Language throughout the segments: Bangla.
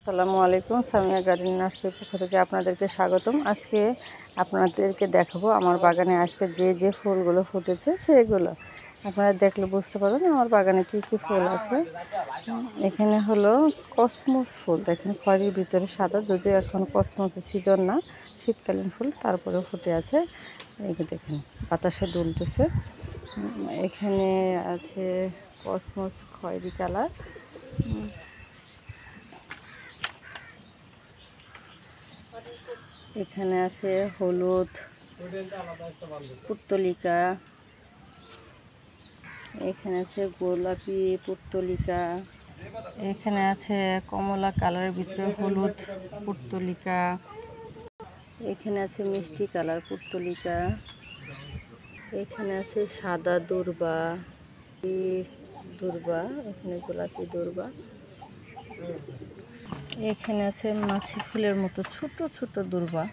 আসসালামু আলাইকুম। সামিয়া গার্ডেন নার্সারির পক্ষ থেকে আপনাদেরকে স্বাগতম। আজকে আপনাদেরকে দেখাবো আমার বাগানে আজকে যে ফুলগুলো ফুটেছে সেগুলো আপনারা দেখলে বুঝতে পারবেন আমার বাগানে কি কি ফুল আছে। এখানে হলো কসমস ফুল, দেখেন খয়েরির ভিতরে সাদা, যদিও এখন কসমসের সিজন না, শীতকালীন ফুল, তারপরেও ফুটে আছে। এই দেখেন বাতাসে দুলতেছে। এখানে আছে কসমস খয়েরি কালার, এখানে আছে হলুদ পুত্তলিকা, এখানে আছে গোলাপি পুত্তলিকা, এখানে আছে কমলা কালারের ভিতরে হলুদ পুত্তলিকা, এখানে আছে মিষ্টি কালার পুত্তলিকা, এখানে আছে সাদা দুর্বা, এখানে গোলাপি দুর্বা, এখানে আছে মাছি ফুলের মতো ছোট ছোট দুর্বা।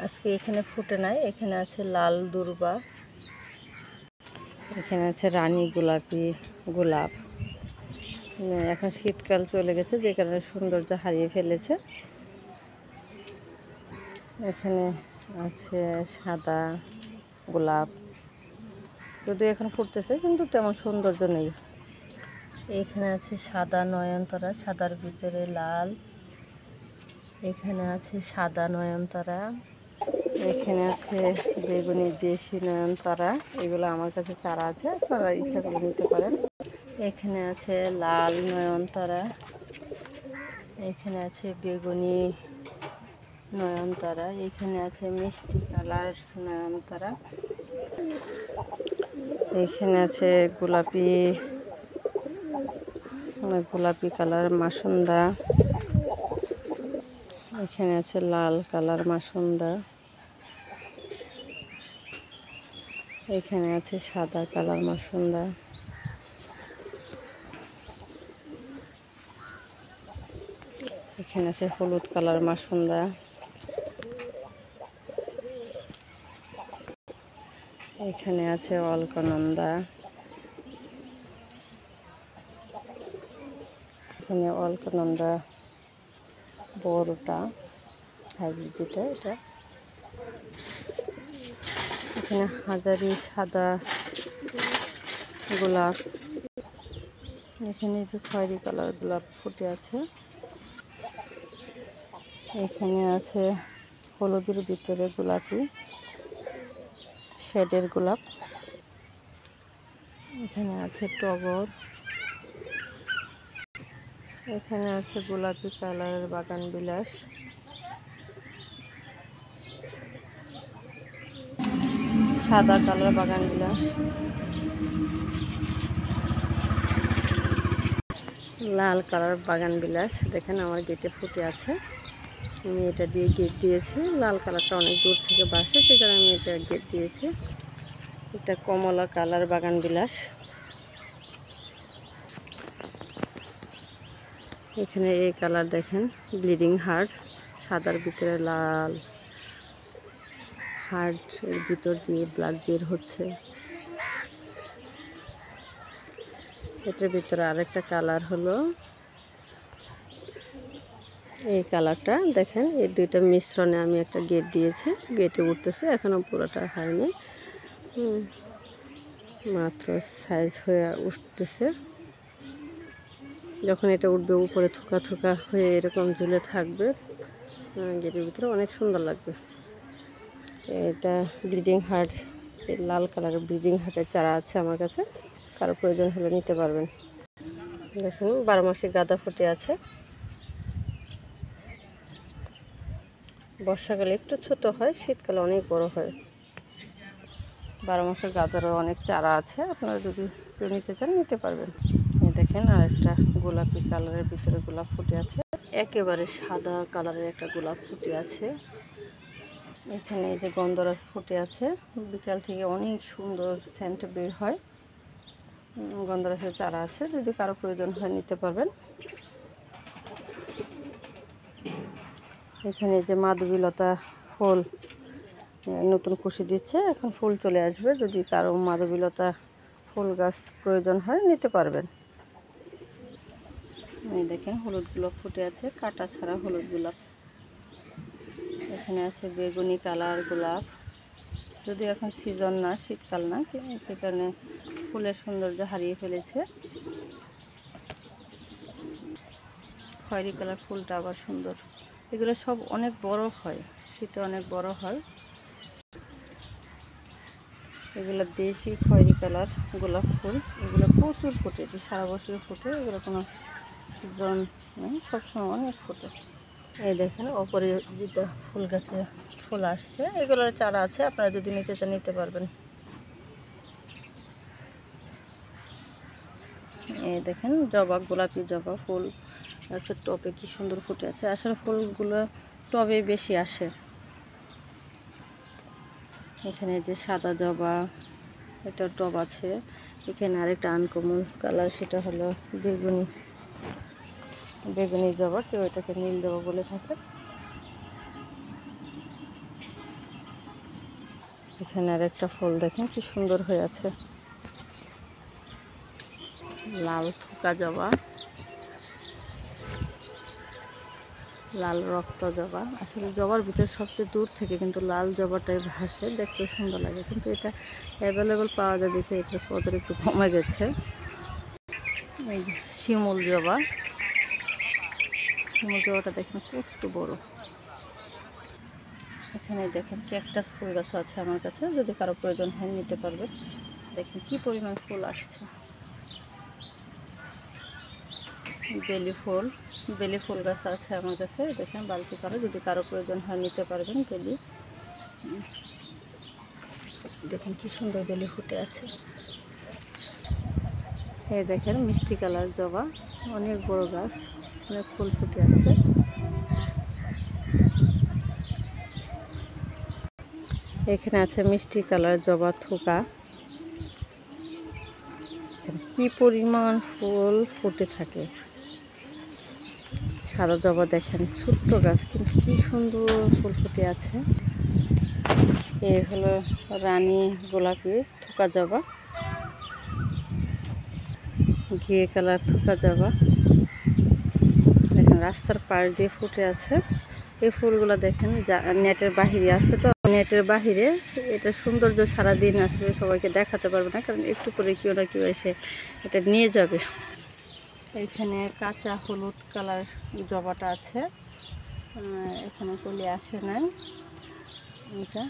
আজকে এখানে ফুটে নাই। এখানে আছে লাল দুর্বা, এখানে আছে রানী গোলাপি গোলাপ। এখন শীতকাল চলে গেছে, যে কারণে সৌন্দর্য হারিয়ে ফেলেছে। এখানে আছে সাদা গোলাপ, যদিও এখন ফুটতেছে কিন্তু তেমন সৌন্দর্য নেই। এখানে আছে সাদা নয়নতারা, সাদার ভিতরে লাল, এখানে আছে সাদা নয়নতারা, এখানে আছে বেগুনি দেশি নয়নতারা। এগুলো আমার কাছে চারা আছে, আপনারা ইচ্ছা করে নিতে পারেন। এখানে আছে লাল নয়নতারা, এখানে আছে বেগুনি নয়নতারা, এখানে আছে মিষ্টি কালার নয়নতারা, এখানে আছে গোলাপি কালার মাসুন্দা, এখানে আছে লাল কালার মাসুন্দা, এখানে আছে সাদা কালার মাসুন্দা, এখানে আছে হলুদ কালার মাসুন্দা, এখানে আছে অলকানন্দা, এখানে অলকানন্দা বড়টা হাইব্রিড, এটা এখানে হাজারি সাদা গোলাপ, এখানে যে খয়েরি কালার গোলাপ ফুটে আছে, এখানে আছে হলুদের ভিতরে গোলাপি শেডের গোলাপ, এখানে আছে টগর, এখানে আছে গোলাপি কালারের বাগান বিলাস, সাদা কালার বাগান বিলাস, লাল কালার বাগান বিলাস। দেখেন আমার গেটে ফুটে আছে, আমি এটা দিয়ে গেট দিয়েছি। লাল কালারটা অনেক দূর থেকে বাসে, সে কারণে আমি এটা গেট দিয়েছি। এটা কমলা কালার বাগান বিলাস। এখানে এই কালার দেখেন ব্লিডিং হার্ট, সাদার ভিতরে লাল, হার্ট এর ভিতর দিয়ে ব্লাড বের হচ্ছে। এটার ভিতরে আরেকটা কালার হলো এই কালারটা, দেখেন এই দুইটা মিশ্রণে আমি একটা গেট দিয়েছি, গেটে উঠতেছে, এখনো পুরোটা হয়নি, মাত্র সাইজ হয়ে উঠতেছে। যখন এটা উঠবে উপরে থোকা থোকা হয়ে এরকম ঝুলে থাকবে, গেটের ভিতরে অনেক সুন্দর লাগবে। এটা ব্লিডিং হার্ট, লাল কালারের ব্লিডিং হার্টের চারা আছে আমার কাছে, কারো প্রয়োজন হলে নিতে পারবেন। দেখুন 12 মাসে গাঁদা ফুটে আছে। বর্ষাকালে একটু ছোট হয়, শীতকালে অনেক বড় হয়। 12 মাসের গাঁদারও অনেক চারা আছে, আপনারা যদি কেউ নিতে চান নিতে পারবেন। দেখেন আর একটা গোলাপি কালারের ভিতরে গোলাপ ফুটে আছে, একেবারে সাদা কালারের একটা গোলাপ ফুটে আছে। এখানে এই যে গন্ধরাজ ফুটে আছে, বিকাল থেকে অনেক সুন্দর সেন্ট বের হয়। গন্ধরাজের চারা আছে, যদি কারো প্রয়োজন হয় নিতে পারবেন। এখানে যে মাধবীলতা ফুল নতুন কুশি দিচ্ছে, এখন ফুল চলে আসবে, যদি কারো মাধবীলতা ফুল গাছ প্রয়োজন হয় নিতে পারবেন। এই দেখেন হলুদ গোলাপ ফুটে আছে, কাটা ছাড়া হলুদ গোলাপ। এখানে আছে বেগুনি কালার গোলাপ, যদি এখন সিজন না, শীতকাল না, সেখানে ফুলের সৌন্দর্য হারিয়ে ফেলেছে। খয়েরি কালার ফুলটা আবার সুন্দর। এগুলো সব অনেক বড় হয়, শীতে অনেক বড় হয়। এগুলো দেশি খয়েরি কালার গোলাপ ফুল, এগুলো প্রচুর ফোটে, এটি সারা বছর ফোটে, এগুলো কোনো সিজন নেই, সবসময় অনেক ফোটে। এই দেখেন অপরাজিতা ফুল গাছে ফুল আসছে, এগুলোর চারা আছে, আপনারা যদি নিতে চান নিতে পারবেন। এই দেখেন জবা, গোলাপি জবা ফুল আছে টবে, কি সুন্দর ফুটে আছে। আসলে ফুলগুলো টবে বেশি আসে। এখানে যে সাদা জবা, এটা টব আছে। এখানে আরেকটা আনকমন কালার, সেটা হলো বেগুনি, বেগুনি জবা, কেউ এটাকে নীল জবা বলে থাকে। এখানে আরেকটা ফুল দেখেন কি সুন্দর হয়ে আছে, লাল থোকা জবা, লাল রক্ত জবা। আসলে জবার ভিতরে সবচেয়ে দূর থেকে কিন্তু লাল জবাটাই ভাসে, দেখতে সুন্দর লাগে, কিন্তু এটা অ্যাভেলেবল পাওয়া যায় দেখে এটা কদর একটু কমে গেছে। এই যে শিমুল জবা, শিমুল জবাটা দেখেন কত বড়। এখানে দেখেন ক্যাকটাস ফুল গাছ আছে আমার কাছে, যদি কারো প্রয়োজন হয় নিতে পারবেন। দেখেন কি পরিমাণ ফুল আসছে। বেলি ফুল গাছ আছে আমার কাছে, দেখেন বালতি করে, যদি কারো প্রয়োজন হয় নিতে পারবেন। বেলি দেখেন কি সুন্দর বেলি ফুটে আছে। এই দেখেন মিষ্টি কালার জবা, অনেক বড় গাছ, অনেক ফুল ফুটে আছে। এখানে আছে মিষ্টি কালার জবা থোকা, কি পরিমাণ ফুল ফুটে থাকে। সাদা জবা দেখেন, ছোট্ট গাছ কিন্তু কি সুন্দর ফুল ফুটে আছে। এই হলো রানী গোলাপি থোকা জবা, ঘিয়ে কালার থোকা জবা। দেখেন রাস্তার পাশ দিয়ে ফুটে আছে। এই ফুলগুলো দেখেন নেটের বাহিরে আছে, তো নেটের বাহিরে এটা সৌন্দর্য সারাদিন আসলে সবাইকে দেখাতে পারবে না, কারণ একটু করে কেউ না কেউ এসে এটা নিয়ে যাবে। এখানে কাঁচা হলুদ কালার জবাটা আছে, এখানে কলি আসে নাই এটা।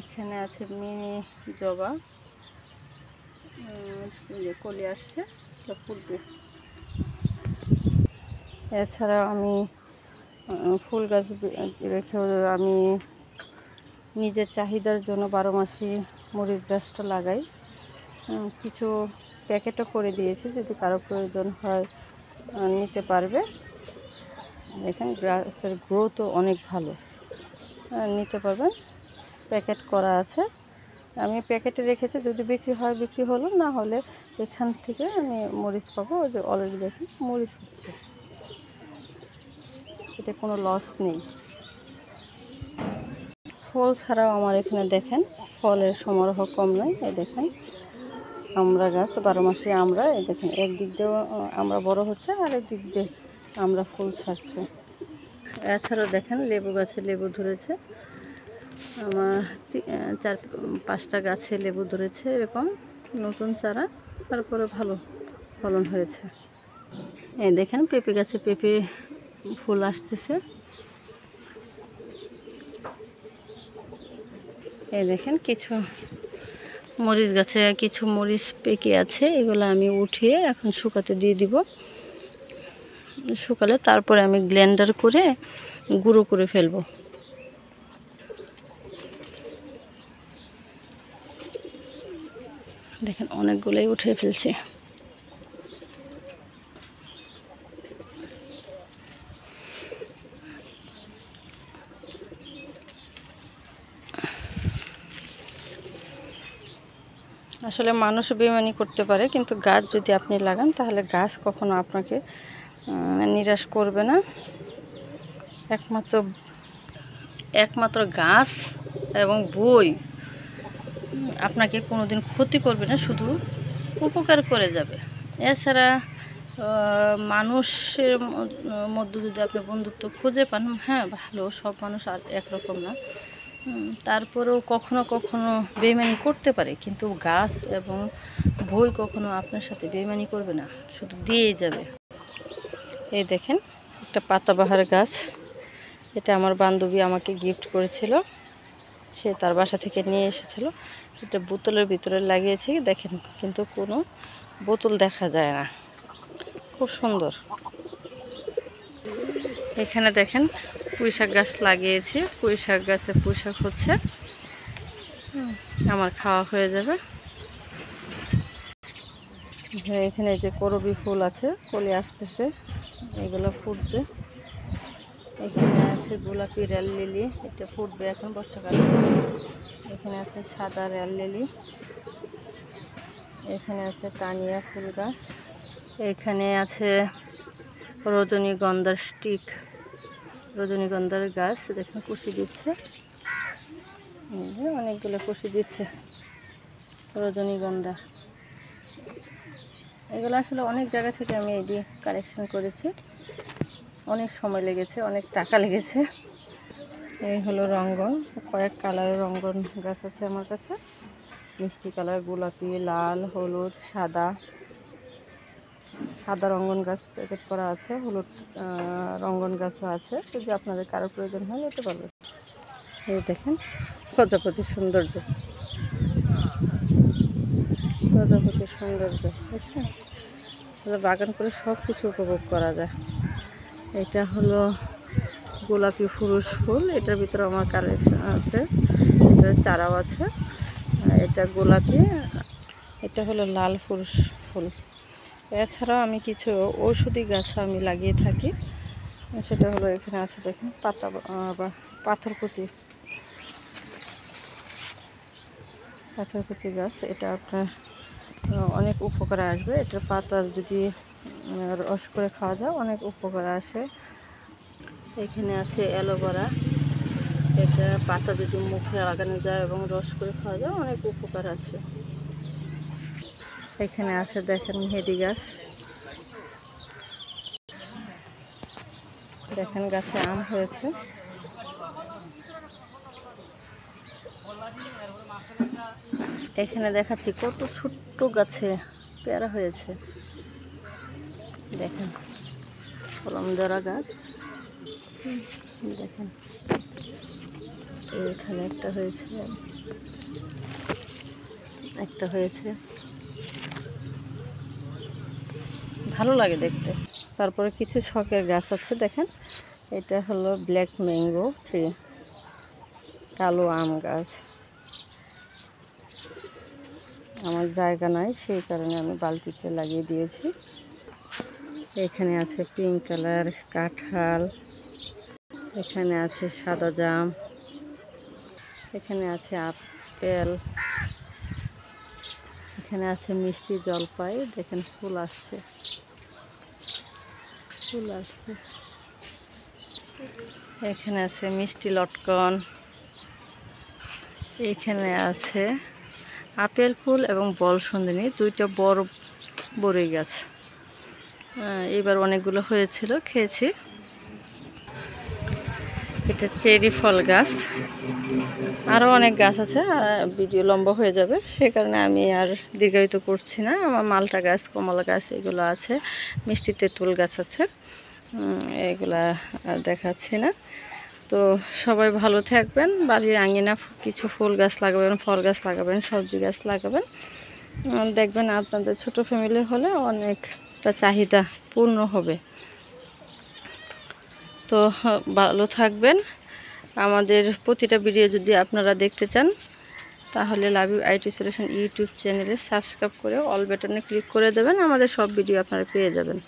এখানে আছে মিনি জবা, কলি আসছে, ফুটবে। এছাড়া আমি ফুল গাছ রেখেও আমি নিজের চাহিদার জন্য 12 মাসি মরিচ গাছটা লাগাই। কিছু প্যাকেটও করে দিয়েছি, যদি কারো প্রয়োজন হয় নিতে পারবে। এখানে গাছের গ্রোথও অনেক ভালো, নিতে পারবেন। প্যাকেট করা আছে, আমি প্যাকেটে রেখেছি, যদি বিক্রি হয় বিক্রি হলো, না হলে এখান থেকে আমি মরিচ পাবো। ওই যে অলরেডি দেখি মরিচ হচ্ছে, এটা কোনো লস নেই। ফল ছাড়াও আমার এখানে দেখেন ফলের সমারোহ কম নয়। এই দেখেন আমরা গাছ, 12 মাসে আমরা, এই দেখেন একদিক দিয়েও আমরা বড় হচ্ছে, আর একদিক দিয়ে আমরা ফুল ছাড়ছে। এছাড়াও দেখেন লেবু গাছে লেবু ধরেছে, আমার 4-5টা গাছে লেবু ধরেছে, এরকম নতুন চারা, তারপরে ভালো ফলন হয়েছে। এই দেখেন পেঁপে গাছে পেঁপে ফুল আসতেছে। এই দেখেন কিছু মরিচ গাছে কিছু মরিচ পেকে আছে, এগুলো আমি উঠিয়ে এখন শুকাতে দিয়ে দিব। শুকালে তারপরে আমি ব্লেন্ডার করে গুঁড়ো করে ফেলবো। দেখেন অনেকগুলোই উঠে ফেলছি। আসলে মানুষ বেইমানি করতে পারে, কিন্তু গাছ যদি আপনি লাগান তাহলে গাছ কখনো আপনাকে নিরাশ করবে না। একমাত্র গাছ এবং বই আপনাকে কোনোদিন ক্ষতি করবে না, শুধু উপকার করে যাবে। এছাড়া মানুষের মধ্যে যদি আপনি বন্ধুত্ব খুঁজে পান, হ্যাঁ ভালো, সব মানুষ আর একরকম না। তারপরেও কখনো কখনো বেইমানি করতে পারে, কিন্তু গাছ এবং বই কখনো আপনার সাথে বেইমানি করবে না, শুধু দিয়েই যাবে। এই দেখেন একটা পাতাবাহার গাছ, এটা আমার বান্ধবী আমাকে গিফট করেছিল, সে তার বাসা থেকে নিয়ে এসেছিল। এটা বোতলের ভিতরে লাগিয়েছি দেখেন, কিন্তু কোনো বোতল দেখা যায় না, খুব সুন্দর। এখানে দেখেন পুঁইশাক গাছ লাগিয়েছি, পুঁইশাক গাছে পুঁইশাক হচ্ছে, আমার খাওয়া হয়ে যাবে। এখানে এই যে করবি ফুল আছে, কলি আসতেছে, এগুলো ফুটবে। এখানে আছে গোলাপি রেল লিলি, এটা ফুটবে এখন বর্ষাকালে। এখানে আছে সাদা রেল লিলি, এখানে আছে তানিয়া ফুল গাছ, এখানে আছে রজনীগন্ধার স্টিক, রজনীগন্ধার গাছ দেখুন কুশি দিচ্ছে, অনেকগুলো কুশি দিচ্ছে রজনীগন্ধা। এগুলো আসলে অনেক জায়গা থেকে আমি এটি কালেকশন করেছি, অনেক সময় লেগেছে, অনেক টাকা লেগেছে। এই হলো রঙ্গন, কয়েক কালারের রঙ্গন গাছ আছে আমার কাছে, মিষ্টি কালার, গোলাপি, লাল, হলুদ, সাদা। সাদা রঙ্গন গাছ প্যাকেট করা আছে, হলুদ রঙ্গন গাছও আছে, যদি আপনাদের কারো প্রয়োজন হয় নিতে পারবেন। এই দেখেন প্রজাপতির সৌন্দর্য, প্রজাপতির সৌন্দর্য বুঝছেন, আসলে বাগান করে সব কিছু উপভোগ করা যায়। এটা হলো গোলাপি ফুরুষ ফুল, এটার ভিতরে আমার কালেকশন আছে, এটার চারাও আছে। এটা গোলাপি, এটা হলো লাল ফুরুষ ফুল। এছাড়াও আমি কিছু ঔষধি গাছ আমি লাগিয়ে থাকি, সেটা হলো এখানে আছে দেখেন পাতা বা পাথরকুচি, পাথরকুচি গাছ, এটা আপনার অনেক উপকারে আসবে। এটার পাতা যদি রস করে খাওয়া যায় অনেক উপকারে আসে। এখানে আছে অ্যালোভেরা, এটা পাতা যদি মুখে লাগানো যায় এবং রস করে খাওয়া যায় অনেক উপকার আছে। এখানে আছে দেখেন মেহেদি গাছ, দেখেন গাছে আম হয়েছে। এখানে দেখাচ্ছি কত ছোট্ট গাছে পেয়ারা হয়েছে, দেখেন কলম ধরা গাছ, দেখেন এখানে একটা হয়েছে, একটা হয়েছে, ভালো লাগে দেখতে। তারপরে কিছু শখের গাছ আছে দেখেন, এটা হলো ব্ল্যাক ম্যাঙ্গো ট্রি, কালো আম গাছ। আমার জায়গা নাই, সেই কারণে আমি বালতিতে লাগিয়ে দিয়েছি। এখানে আছে পিঙ্ক কালার কাঁঠাল, এখানে আছে সাদা জাম, এখানে আছে আপেল, এখানে আছে মিষ্টি জলপাই, দেখেন ফুল আসছে, ফুল আসছে। এখানে আছে মিষ্টি লটকন, এখানে আছে আপেল ফুল এবং বলসুন্দরী, দুইটা বড় বড়ই গাছ, এবার অনেকগুলো হয়েছিল, খেয়েছি। এটা চেরি ফল গাছ, আরও অনেক গাছ আছে, ভিডিও লম্বা হয়ে যাবে, সে কারণে আমি আর দীর্ঘায়িত করছি না। আমার মালটা গাছ, কমলা গাছ এগুলো আছে, মিষ্টি তেঁতুল গাছ আছে, এগুলা দেখাচ্ছি না। তো সবাই ভালো থাকবেন, বাড়ির আঙিনা কিছু ফুল গাছ লাগাবেন, ফল গাছ লাগাবেন, সবজি গাছ লাগাবেন, দেখবেন আপনাদের ছোট ফ্যামিলি হলে অনেকটা চাহিদা পূর্ণ হবে। তো ভালো থাকবেন। আমাদের প্রতিটা ভিডিও যদি আপনারা দেখতে চান তাহলে love you IT solution YouTube চ্যানেলে সাবস্ক্রাইব করে অল বাটনে ক্লিক করে দেবেন, আমাদের সব ভিডিও আপনারা পেয়ে যাবেন।